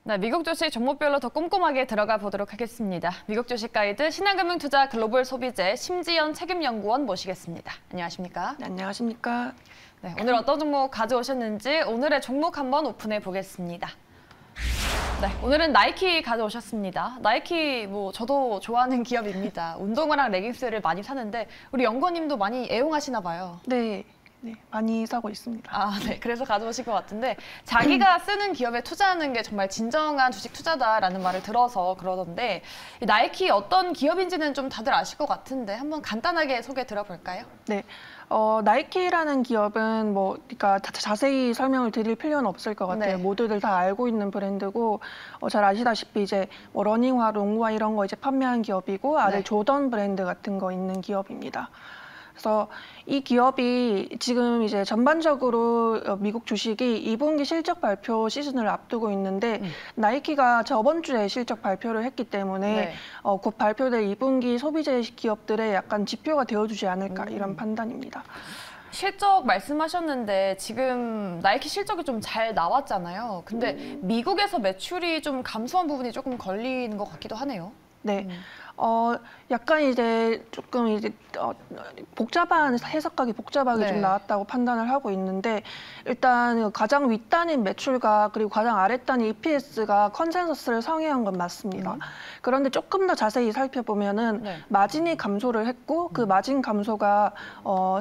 네, 미국 주식 종목별로 더 꼼꼼하게 들어가 보도록 하겠습니다. 미국 주식 가이드 신한금융투자 글로벌 소비재 심지연 책임연구원 모시겠습니다. 안녕하십니까? 네, 안녕하십니까? 네, 오늘 어떤 종목 가져오셨는지 오늘의 종목 한번 오픈해 보겠습니다. 네, 오늘은 나이키 가져오셨습니다. 나이키 저도 좋아하는 기업입니다. 운동화랑 레깅스를 많이 사는데 우리 연구원님도 많이 애용하시나 봐요. 네, 많이 사고 있습니다. 네. 그래서 가져오신 것 같은데 자기가 쓰는 기업에 투자하는 게 정말 진정한 주식 투자다라는 말을 들어서 그러던데 이 나이키 어떤 기업인지는 좀 다들 아실 것 같은데 한번 간단하게 소개 들어볼까요? 네. 나이키라는 기업은 그러니까 자세히 설명을 드릴 필요는 없을 것 같아요. 네. 모두들 다 알고 있는 브랜드고, 잘 아시다시피 이제 러닝화, 롱화 이런 거 이제 판매한 기업이고, 아래 네. 조던 브랜드 같은 거 있는 기업입니다. 그래서 이 기업이 지금 이제 전반적으로 미국 주식이 2분기 실적 발표 시즌을 앞두고 있는데 나이키가 저번 주에 실적 발표를 했기 때문에 네. 곧 발표될 2분기 소비재 기업들의 약간 지표가 되어주지 않을까 이런 판단입니다. 실적 말씀하셨는데 지금 나이키 실적이 좀 잘 나왔잖아요. 근데 미국에서 매출이 좀 감소한 부분이 조금 걸리는 것 같기도 하네요. 네. 약간 이제 조금 이제 복잡한 해석하기 복잡하게 네. 좀 나왔다고 판단을 하고 있는데 일단 가장 윗단인 매출과 그리고 가장 아랫단인 EPS가 컨센서스를 상회한 건 맞습니다. 그런데 조금 더 자세히 살펴보면은 네. 마진이 감소를 했고 그 마진 감소가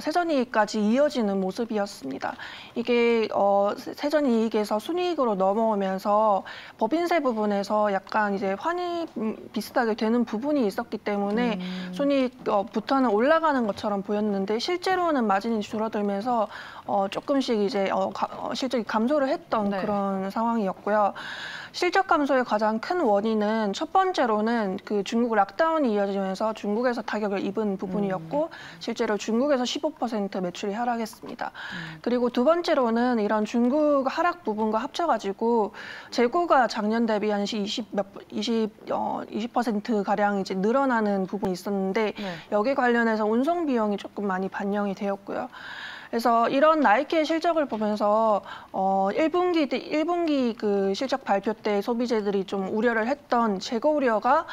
세전이익까지 이어지는 모습이었습니다. 이게 세전이익에서 순이익으로 넘어오면서 법인세 부분에서 약간 이제 환입 비슷하게 되는 부분이 있었기 때문에 순이익부터는 올라가는 것처럼 보였는데 실제로는 마진이 줄어들면서 조금씩 이제 실적이 감소를 했던 네. 그런 상황이었고요. 실적 감소의 가장 큰 원인은 첫 번째로는 그 중국 락다운이 이어지면서 중국에서 타격을 입은 부분이었고 실제로 중국에서 15% 매출이 하락했습니다. 그리고 두 번째로는 이런 중국 하락 부분과 합쳐가지고 재고가 작년 대비 한 20% 가량 이제 늘어나는 부분이 있었는데 네. 여기 관련해서 운송 비용이 조금 많이 반영이 되었고요. 그래서 이런 나이키의 실적을 보면서 1분기 그 실적 발표 때 소비재들이 좀 우려를 했던 재고 우려가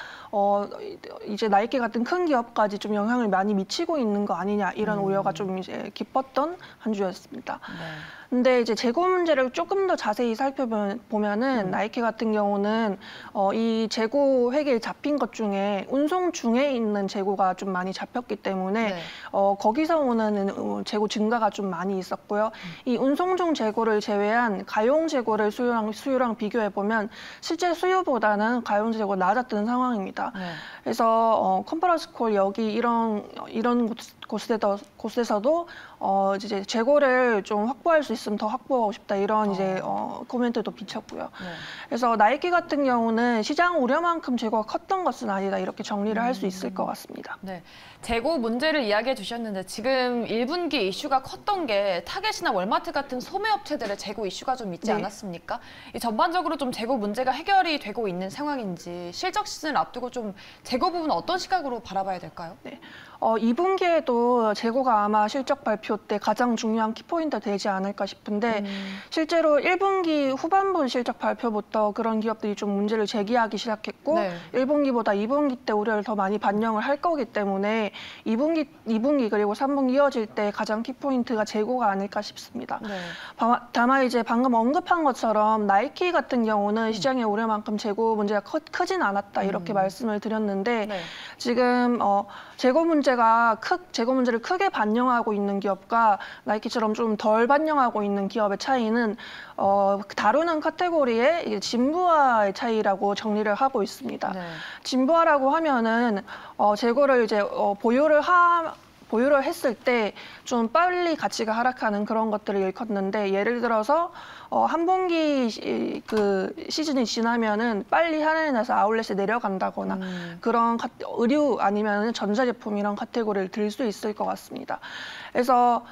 이제 나이키 같은 큰 기업까지 좀 영향을 많이 미치고 있는 거 아니냐 이런 우려가 좀 이제 깊었던 한 주였습니다. 네. 근데 이제 재고 문제를 조금 더 자세히 살펴보면은 나이키 같은 경우는 이 재고 회계에 잡힌 것 중에 운송 중에 있는 재고가 좀 많이 잡혔기 때문에 네. 거기서 오는 재고 증가가 좀 많이 있었고요. 이 운송 중 재고를 제외한 가용 재고를 수요랑 비교해 보면 실제 수요보다는 가용 재고가 낮았던 상황입니다. 네. 그래서 컨퍼런스콜 여기 이런 곳에서도 이제 재고를 좀 확보할 수 있으면 더 확보하고 싶다 이런 이제 코멘트도 비쳤고요. 네. 그래서 나이키 같은 경우는 시장 우려만큼 재고가 컸던 것은 아니다 이렇게 정리를 할 수 있을 것 같습니다. 네. 재고 문제를 이야기해 주셨는데 지금 1분기 이슈가 컸던 게 타겟이나 월마트 같은 소매업체들의 재고 이슈가 좀 있지 네. 않았습니까? 이 전반적으로 좀 재고 문제가 해결이 되고 있는 상황인지 실적 시즌을 앞두고 좀 재고 부분은 어떤 시각으로 바라봐야 될까요? 네. 2분기에도 재고가 아마 실적 발표 때 가장 중요한 키포인트 되지 않을까 싶은데 실제로 1분기 후반부 실적 발표부터 그런 기업들이 좀 문제를 제기하기 시작했고 네. 1분기보다 2분기 때 우려를 더 많이 반영을 할 거기 때문에 2분기 그리고 3분기 이어질 때 가장 키포인트가 재고가 아닐까 싶습니다. 네. 다만 이제 방금 언급한 것처럼 나이키 같은 경우는 시장의 우려만큼 재고 문제가 크진 않았다 이렇게 말씀을 드렸는데 네. 지금 재고 문제를 크게 반영하고 있는 기업과 나이키처럼 좀 덜 반영하고 있는 기업의 차이는 다루는 카테고리의 진부화의 차이라고 정리를 하고 있습니다. 네. 진부화라고 하면은 재고를 이제 보유를 했을 때 좀 빨리 가치가 하락하는 그런 것들을 일컫는데 예를 들어서 한 분기 그 시즌이 지나면은 빨리 할인해서 아울렛에 내려간다거나 그런 의류 아니면 전자제품 이런 카테고리를 들 수 있을 것 같습니다. 그래서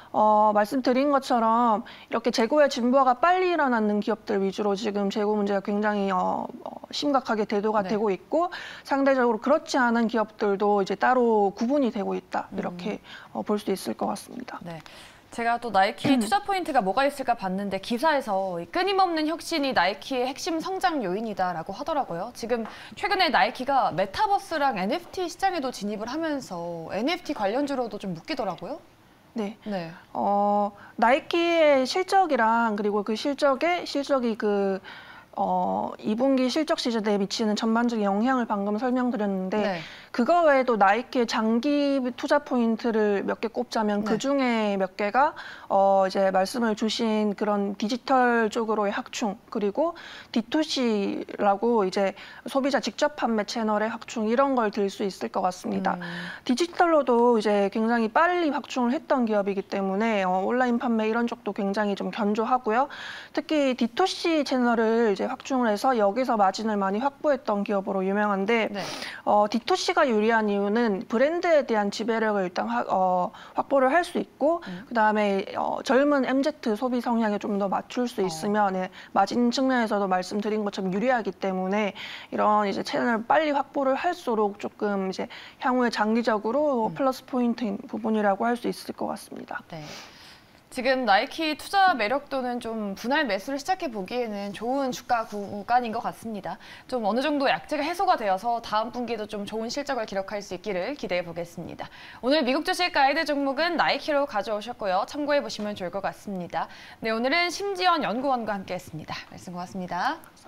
말씀드린 것처럼 이렇게 재고의 진부화가 빨리 일어나는 기업들 위주로 지금 재고 문제가 굉장히 심각하게 대두가 네. 되고 있고 상대적으로 그렇지 않은 기업들도 이제 따로 구분이 되고 있다 이렇게 볼 수 있을 것 같습니다. 네. 제가 또 나이키 투자 포인트가 뭐가 있을까 봤는데 기사에서 이 끊임없는 혁신이 나이키의 핵심 성장 요인이다라고 하더라고요. 지금 최근에 나이키가 메타버스랑 NFT 시장에도 진입을 하면서 NFT 관련주로도 좀 묶이더라고요. 네. 네. 나이키의 실적이랑 그리고 그 실적이 2분기 실적 시즌에 미치는 전반적인 영향을 방금 설명드렸는데 네. 그거 외에도 나이키의 장기 투자 포인트를 몇 개 꼽자면 네. 그 중에 몇 개가 이제 말씀을 주신 그런 디지털 쪽으로의 확충 그리고 D2C라고 이제 소비자 직접 판매 채널의 확충 이런 걸 들 수 있을 것 같습니다. 디지털로도 이제 굉장히 빨리 확충을 했던 기업이기 때문에 온라인 판매 이런 쪽도 굉장히 좀 견조하고요. 특히 D2C 채널을 이제 확충을 해서 여기서 마진을 많이 확보했던 기업으로 유명한데 네. D2C가 유리한 이유는 브랜드에 대한 지배력을 일단 확보를 할 수 있고 그다음에 젊은 MZ 소비 성향에 좀 더 맞출 수 있으면 마진 측면에서도 말씀드린 것처럼 유리하기 때문에 이런 이제 채널을 빨리 확보를 할수록 조금 이제 향후에 장기적으로 플러스 포인트인 부분이라고 할 수 있을 것 같습니다. 네. 지금 나이키 투자 매력도는 좀 분할 매수를 시작해 보기에는 좋은 주가 구간인 것 같습니다. 좀 어느 정도 약재가 해소가 되어서 다음 분기에도 좀 좋은 실적을 기록할 수 있기를 기대해 보겠습니다. 오늘 미국 주식 가이드 종목은 나이키로 가져오셨고요. 참고해 보시면 좋을 것 같습니다. 네, 오늘은 심지연 연구원과 함께했습니다. 말씀 고맙습니다.